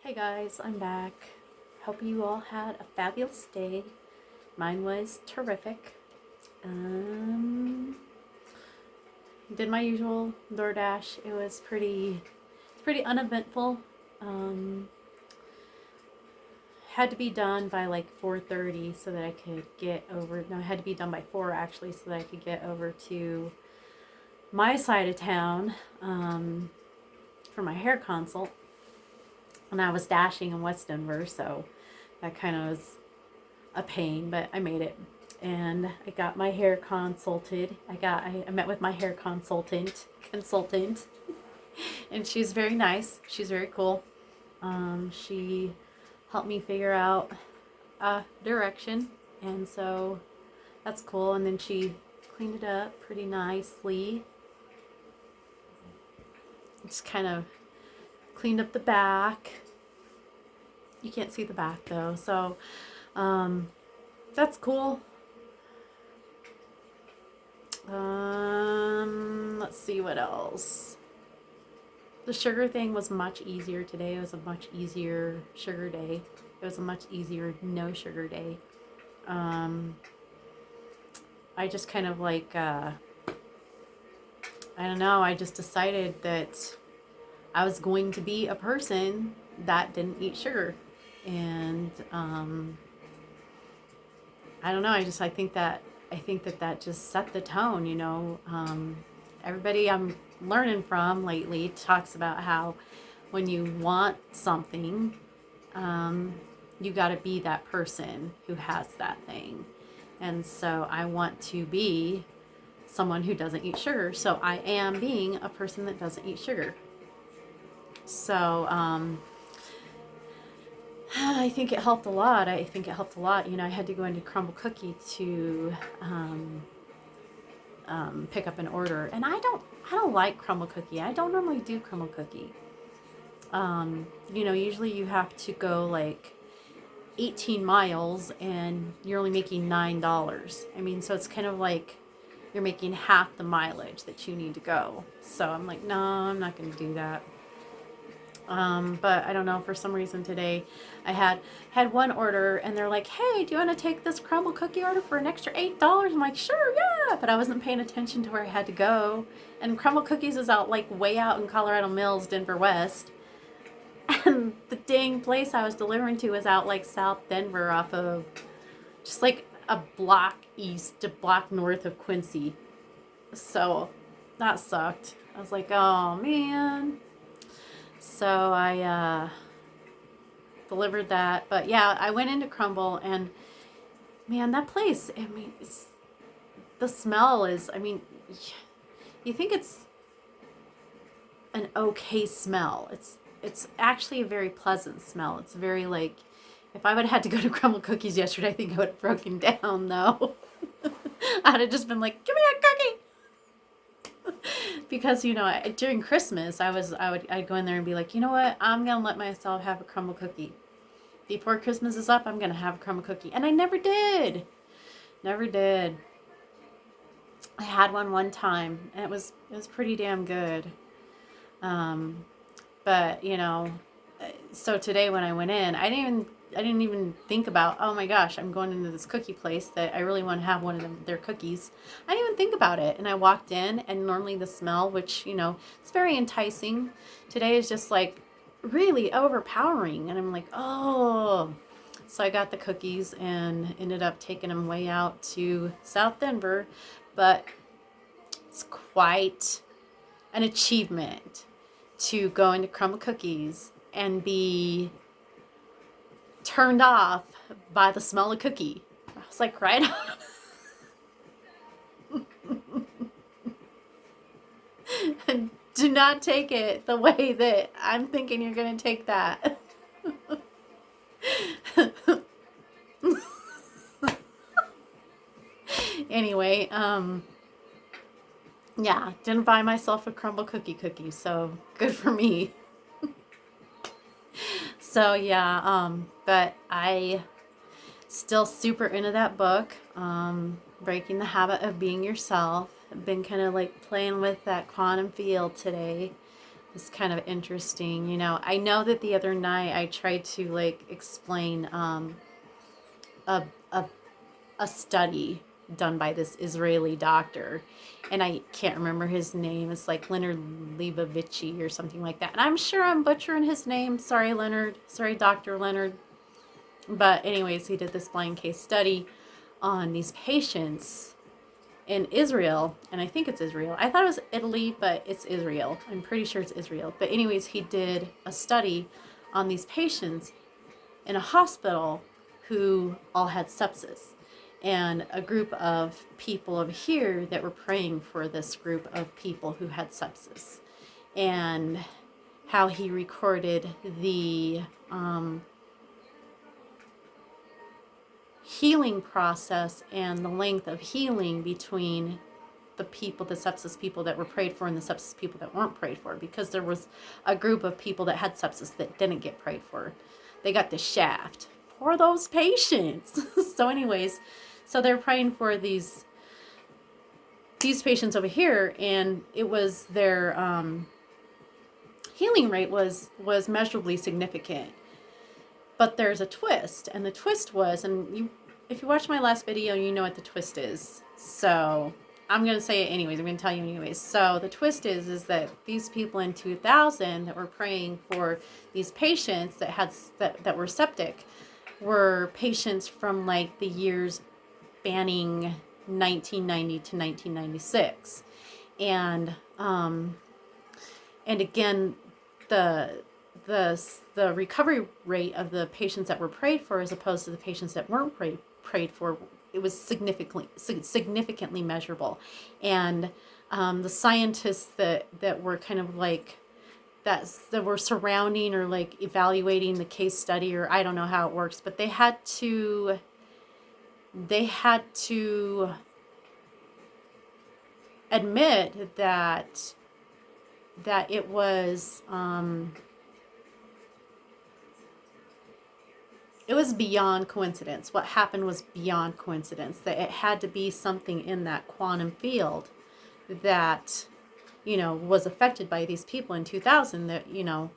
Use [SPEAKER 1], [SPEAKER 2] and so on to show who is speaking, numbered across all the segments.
[SPEAKER 1] Hey guys, I'm back. Hope you all had a fabulous day. Mine was terrific. Did my usual DoorDash. It was pretty uneventful. Had to be done by like 4:30 so that I could get over. No, it had to be done by 4 actually, so that I could get over to my side of town for my hair consult. And I was dashing in West Denver, so that kind of was a pain, but I made it. And I got my hair consulted. I met with my hair consultant, and she's very nice. She's very cool. She helped me figure out a direction, and so that's cool. And then she cleaned it up pretty nicely. Just kind of cleaned up the back. You can't see the back though, so that's cool. Let's see what else. The sugar thing was much easier today. It was a much easier sugar day. It was a much easier no sugar day. I just kind of like I don't know, I just decided that I was going to be a person that didn't eat sugar. And I don't know, I think that just set the tone, you know. Everybody I'm learning from lately talks about how when you want something, you got to be that person who has that thing. And so I want to be someone who doesn't eat sugar. So I am being a person that doesn't eat sugar. So I think it helped a lot. You know, I had to go into Crumble Cookie to pick up an order, and I don't like Crumble Cookie. I don't normally do Crumble Cookie. You know, usually you have to go like 18 miles and you're only making $9. I mean, so it's kind of like you're making half the mileage that you need to go. So I'm like, no, I'm not going to do that. But I don't know, for some reason today I had one order and they're like, hey, do you want to take this Crumble Cookie order for an extra $8? I'm like, sure, yeah. But I wasn't paying attention to where I had to go. And Crumble Cookies is out like way out in Colorado Mills, Denver West. And the dang place I was delivering to was out like South Denver off of just like a block east, a block north of Quincy. So that sucked. I was like, oh man. So I delivered that. But yeah, I went into Crumble and man, that place, I mean, the smell is, I mean, you think it's an okay smell. It's actually a very pleasant smell. It's very like, if I would have had to go to Crumble Cookies yesterday, I think I would have broken down though. I'd have just been like, give me a cookie. Because, you know, during Christmas, I'd go in there and be like, you know what? I'm going to let myself have a Crumble Cookie. Before Christmas is up, I'm going to have a Crumble Cookie. And I never did. Never did. I had one time and it was pretty damn good. But, you know, so today when I went in, I didn't even think about, oh my gosh, I'm going into this cookie place that I really want to have one of their cookies. I didn't even think about it. And I walked in and normally the smell, which, you know, it's very enticing. Today is just like really overpowering. And I'm like, oh. So I got the cookies and ended up taking them way out to South Denver. But it's quite an achievement to go into Crumble Cookies and be turned off by the smell of cookie. I was like, right on. And do not take it the way that I'm thinking you're going to take that. Anyway, yeah, didn't buy myself a Crumble Cookie, so good for me. So yeah, but I still super into that book, Breaking the Habit of Being Yourself. I've been kind of like playing with that quantum field today is kind of interesting. You know, I know that the other night I tried to like explain a, a, a study done by this Israeli doctor, and I can't remember his name. It's like Leonard Leibovitch or something like that. And I'm sure I'm butchering his name. Sorry, Leonard. Sorry, Dr. Leonard. But anyways, he did this blind case study on these patients in Israel, and I think it's Israel. I thought it was Italy, but it's Israel. I'm pretty sure it's Israel. But anyways, he did a study on these patients in a hospital who all had sepsis, and a group of people over here that were praying for this group of people who had sepsis, and how he recorded the healing process and the length of healing between the people, the sepsis people that were prayed for and the sepsis people that weren't prayed for, because there was a group of people that had sepsis that didn't get prayed for. They got the shaft for those patients. So anyways, so they're praying for these patients over here, and it was their healing rate was measurably significant. But there's a twist, and the twist was, and if you watch my last video, you know what the twist is. So I'm going to say it anyways. I'm going to tell you anyways. So the twist is that these people in 2000 that were praying for these patients that were septic were patients from like the years spanning 1990 to 1996. And again, the recovery rate of the patients that were prayed for as opposed to the patients that weren't prayed for, it was significantly measurable. And the scientists that were kind of like that were surrounding or like evaluating the case study, or I don't know how it works, but they had to admit that it was beyond coincidence. What happened was beyond coincidence, that it had to be something in that quantum field that, you know, was affected by these people in 2000 that, you know,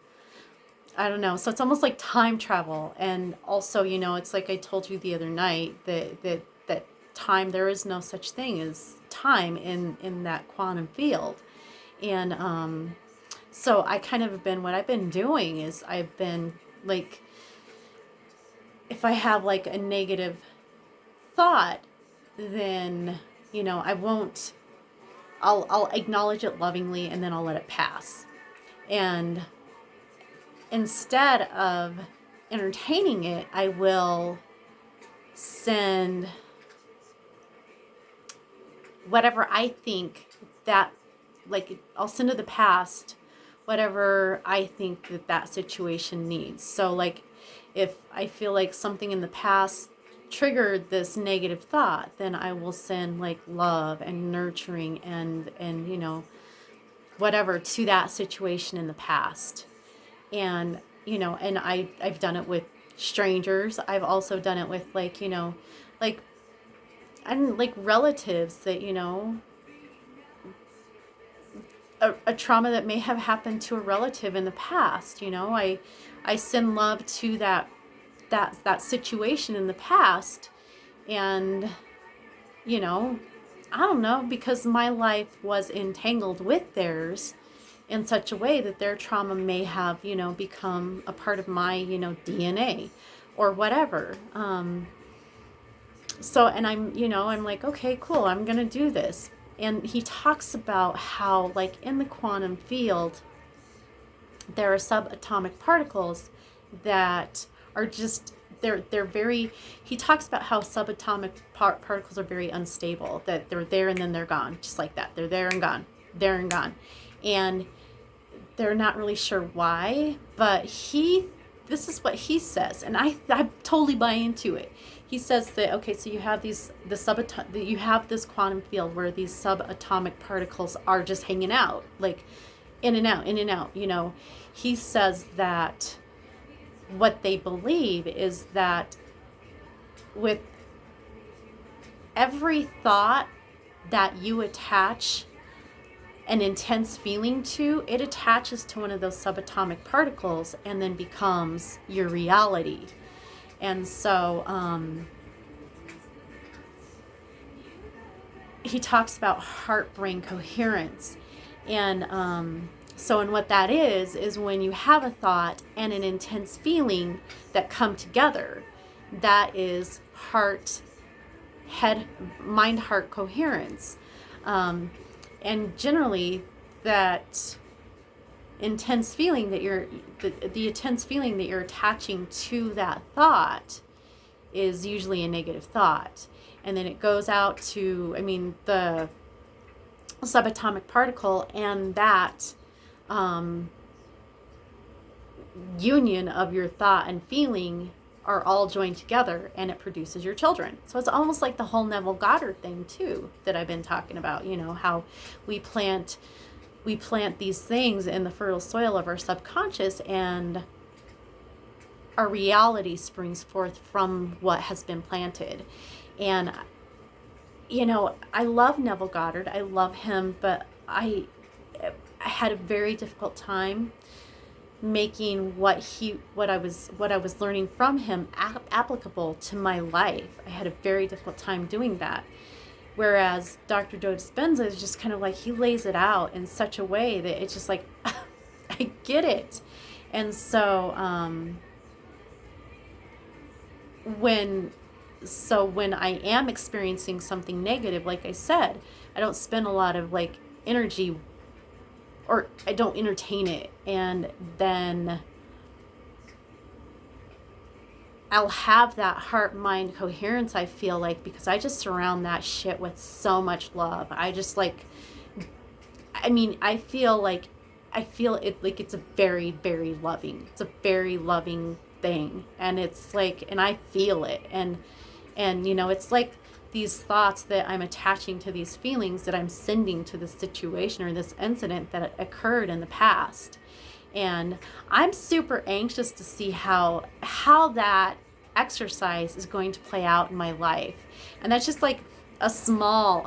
[SPEAKER 1] I don't know. So it's almost like time travel. And also, you know, it's like I told you the other night that time, there is no such thing as time in that quantum field. And so I kind of what I've been doing is I've been like, if I have like a negative thought, then, you know, I'll acknowledge it lovingly, and then I'll let it pass. And instead of entertaining it, I will send whatever I think that, like, I'll send to the past whatever I think that situation needs. So like, if I feel like something in the past triggered this negative thought, then I will send like love and nurturing and you know, whatever to that situation in the past. And, you know, and I've done it with strangers. I've also done it with like, you know, like, and like relatives that, you know, a trauma that may have happened to a relative in the past. You know, I send love to that situation in the past. And, you know, I don't know, because my life was entangled with theirs in such a way that their trauma may have, you know, become a part of my, you know, DNA or whatever. So, and I'm, you know, I'm like, okay, cool, I'm going to do this. And he talks about how, like, in the quantum field, there are subatomic particles that are just, they're very, he talks about how subatomic particles are very unstable, that they're there and then they're gone, just like that. They're there and gone, there and gone. And they're not really sure why, but this is what he says, and I totally buy into it. He says that, okay, so you have you have this quantum field where these subatomic particles are just hanging out, like in and out, you know. He says that what they believe is that with every thought that you attach an intense feeling to, it attaches to one of those subatomic particles and then becomes your reality. And so he talks about heart-brain coherence. And and what that is when you have a thought and an intense feeling that come together, that is mind-heart coherence. And generally, that intense feeling that the intense feeling that you're attaching to that thought is usually a negative thought. And then it goes out to, the subatomic particle and that union of your thought and feeling are all joined together, and it produces your children. So it's almost like the whole Neville Goddard thing too that I've been talking about, how we plant these things in the fertile soil of our subconscious, and our reality springs forth from what has been planted. And I love Neville Goddard. I love him, but I had a very difficult time making what I was learning from him applicable to my life. I had a very difficult time doing that. Whereas Dr. Joe Dispenza is just kind of like, he lays it out in such a way that it's just like, I get it. And so when I am experiencing something negative, like I said, I don't spend a lot of energy, or I don't entertain it, and then I'll have that heart-mind coherence, I feel like, because I just surround that shit with so much love. I just I feel it like it's a very, very loving. It's a very loving thing, and it's and I feel it, and it's like these thoughts that I'm attaching to these feelings that I'm sending to this situation or this incident that occurred in the past. And I'm super anxious to see how that exercise is going to play out in my life. And that's just a small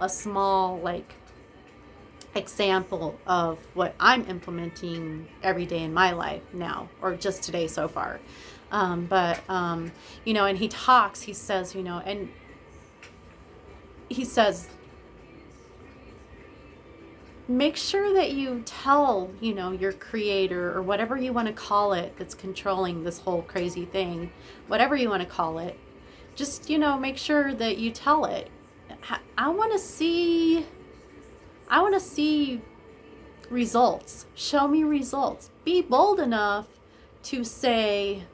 [SPEAKER 1] example of what I'm implementing every day in my life now, or just today so far. And he talks, he says, and he says, make sure that you tell, your creator, or whatever you want to call it that's controlling this whole crazy thing, whatever you want to call it, just, make sure that you tell it. I want to see results. Show me results. Be bold enough to say,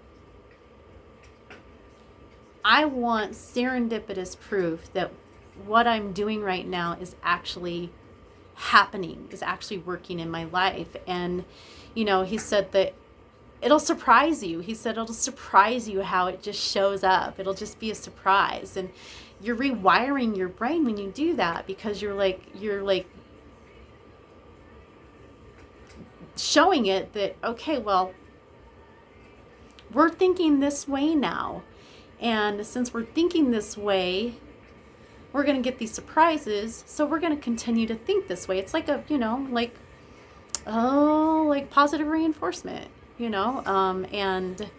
[SPEAKER 1] I want serendipitous proof that what I'm doing right now is actually happening, is actually working in my life. And he said that it'll surprise you. He said it'll surprise you how it just shows up. It'll just be a surprise. And you're rewiring your brain when you do that, because you're showing it that, okay, well, we're thinking this way now, and since we're thinking this way, we're going to get these surprises, so we're going to continue to think this way. It's like positive reinforcement, and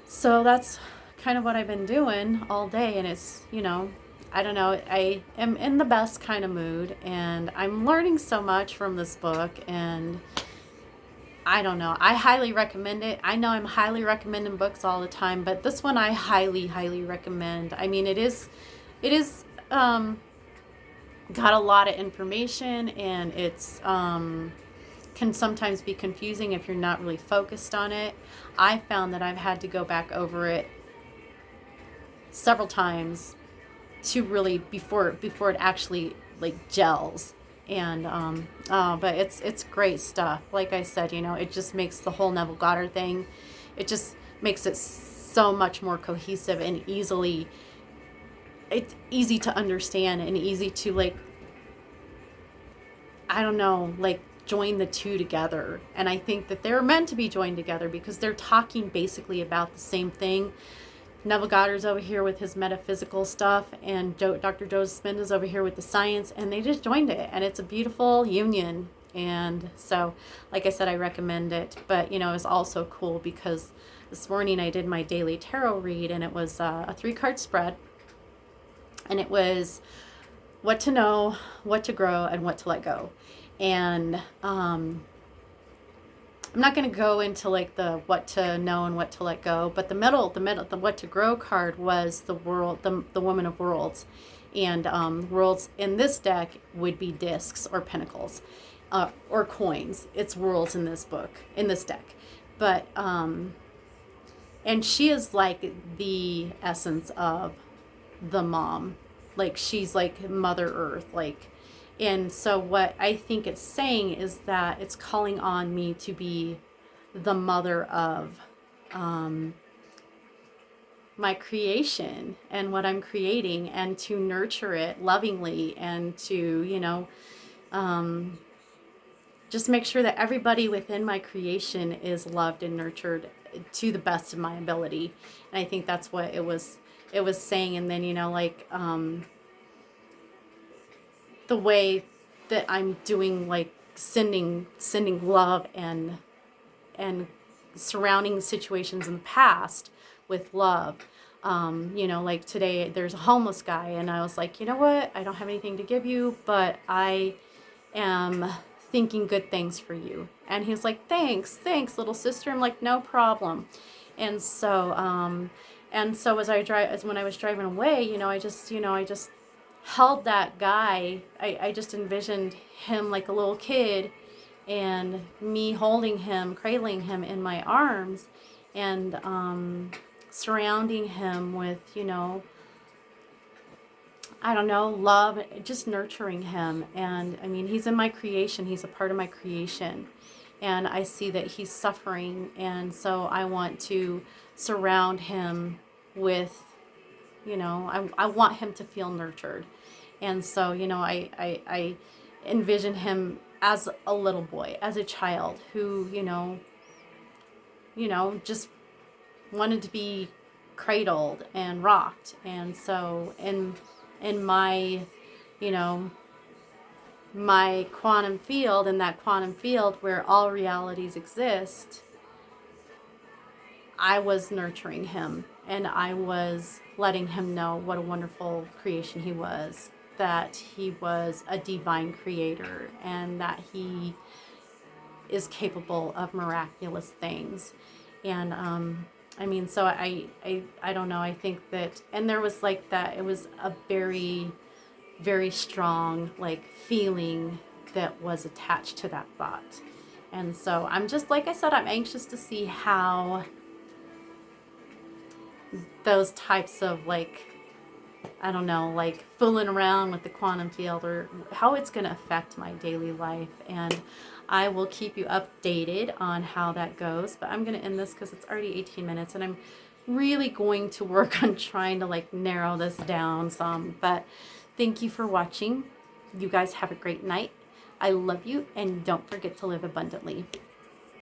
[SPEAKER 1] so that's kind of what I've been doing all day. And it's, I don't know, I am in the best kind of mood, and I'm learning so much from this book, and I don't know, I highly recommend it. I know I'm highly recommending books all the time, but this one I highly, highly recommend. It is got a lot of information, and it's can sometimes be confusing if you're not really focused on it. I found that I've had to go back over it several times to really before it actually gels. And but it's great stuff. Like I said, it just makes the whole Neville Goddard thing, it just makes it so much more cohesive, and it's easy to understand, and easy to join the two together. And I think that they're meant to be joined together, because they're talking basically about the same thing. Neville Goddard's over here with his metaphysical stuff, and Dr. Joe Dispenza's over here with the science, and they just joined it, and it's a beautiful union. And so, like I said, I recommend it. But, you know, it was also cool because this morning I did my daily tarot read, and it was a 3-card spread. And it was what to know, what to grow, and what to let go. And I'm not going to go into like the what to know and what to let go, but the what to grow card was the world, the woman of worlds. And worlds in this deck would be discs or pentacles, or coins. It's worlds in this book, in this deck. But and she is like the essence of the mom. Like she's like Mother Earth, like. And so what I think it's saying is that it's calling on me to be the mother of my creation and what I'm creating, and to nurture it lovingly, and to, you know, just make sure that everybody within my creation is loved and nurtured to the best of my ability. And I think that's what it was saying. And then, you know, like the way that I'm doing, like sending love and surrounding situations in the past with love. You know, like today there's a homeless guy, and I was like, you know what, I don't have anything to give you, but I am thinking good things for you. And he was like, thanks little sister. I'm like, no problem. And so as when I was driving away, you know, I just held that guy. I just envisioned him like a little kid, and me holding him, cradling him in my arms, and surrounding him with, you know, I don't know, love, just nurturing him. And I mean, he's in my creation, he's a part of my creation, and I see that he's suffering, and so I want to surround him with, you know, I want him to feel nurtured. And so, you know, I envision him as a little boy, as a child who, you know, just wanted to be cradled and rocked. And so in my, you know, my quantum field, in that quantum field where all realities exist, I was nurturing him, and I was letting him know what a wonderful creation he was, that he was a divine creator, and that he is capable of miraculous things. And I mean, so I don't know, I think that, and there was like that, it was a very, very strong like feeling that was attached to that thought. And so I'm just, like I said, I'm anxious to see how those types of, like, I don't know, like fooling around with the quantum field, or how it's going to affect my daily life. And I will keep you updated on how that goes. But I'm going to end this because it's already 18 minutes, and I'm really going to work on trying to like narrow this down some. But thank you for watching. You guys have a great night. I love you, and don't forget to live abundantly.